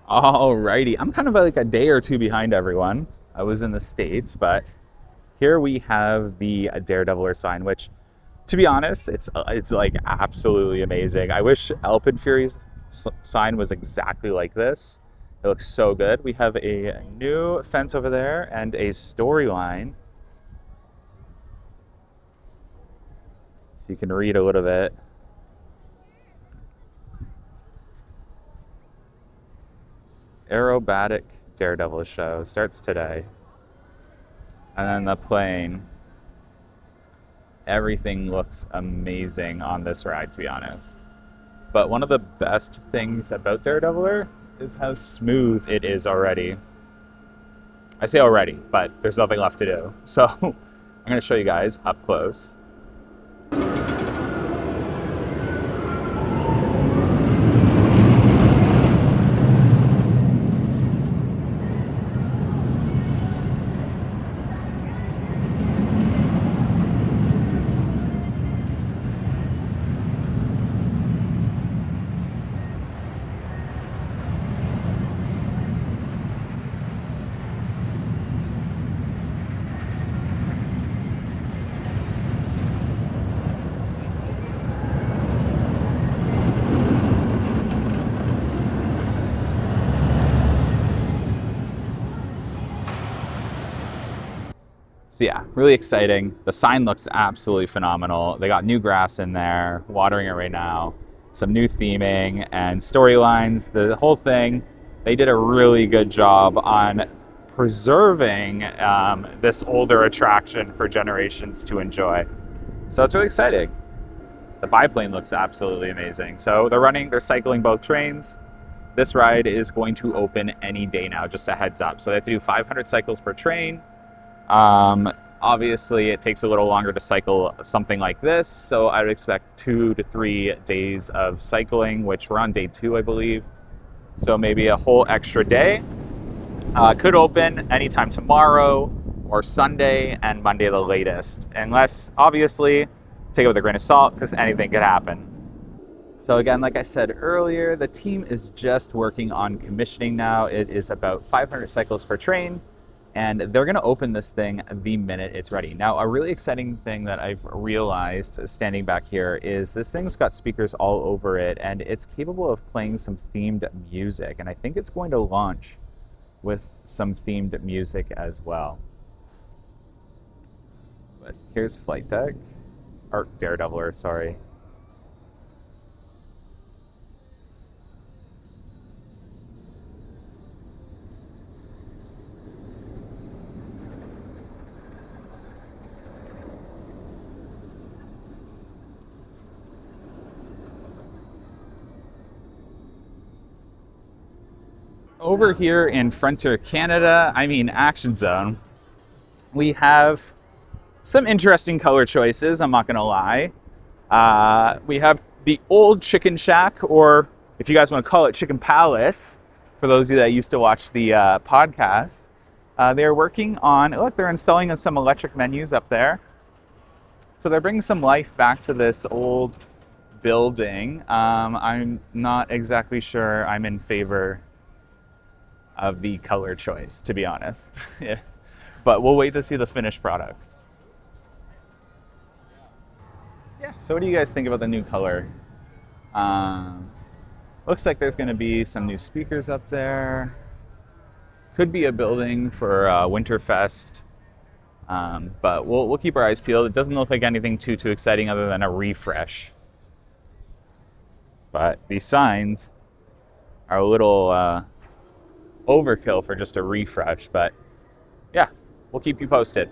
Alrighty, I'm kind of like a day or two behind everyone. I was in the States, but here we have the Daredeviler sign, which, to be honest, it's like absolutely amazing. I wish Fury's sign was exactly like this. It looks so good. We have a new fence over there and a storyline. You can read a little bit. Aerobatic Daredevil show starts today. And then the plane. Everything looks amazing on this ride, to be honest. But one of the best things about Daredeviler is how smooth it is already. I say already, but there's nothing left to do. So I'm going to show you guys up close. So yeah, really exciting. The sign looks absolutely phenomenal. They got new grass in there, watering it right now, some new theming and storylines. The whole thing, they did a really good job on preserving this older attraction for generations to enjoy. So it's really exciting. The biplane looks absolutely amazing. So they're cycling both trains. This ride is going to open any day now, just a heads up. So they have to do 500 cycles per train. Obviously, it takes a little longer to cycle something like this, so I would expect 2 to 3 days of cycling, which we're on day 2, I believe. So maybe a whole extra day. Could open anytime tomorrow or Sunday and Monday the latest, unless, obviously, take it with a grain of salt because anything could happen. So again, like I said earlier, the team is just working on commissioning now. It is about 500 cycles per train. And they're going to open this thing the minute it's ready. Now, a really exciting thing that I've realized standing back here is this thing's got speakers all over it, and it's capable of playing some themed music. And I think it's going to launch with some themed music as well. But here's Flight Deck, or Daredeviler, sorry. Over here in Frontier Canada, Action Zone, we have some interesting color choices, I'm not gonna lie. We have the old Chicken Shack, or if you guys want to call it Chicken Palace, for those of you that used to watch the podcast. They're working on, look, they're installing some electric menus up there. So they're bringing some life back to this old building. I'm not exactly sure I'm in favor of the color choice, to be honest. But we'll wait to see the finished product. Yeah, so what do you guys think about the new color? Looks like there's going to be some new speakers up there. Could be a building for Winterfest. But we'll keep our eyes peeled. It doesn't look like anything too exciting other than a refresh. But these signs are a little overkill for just a refresh, but yeah, we'll keep you posted.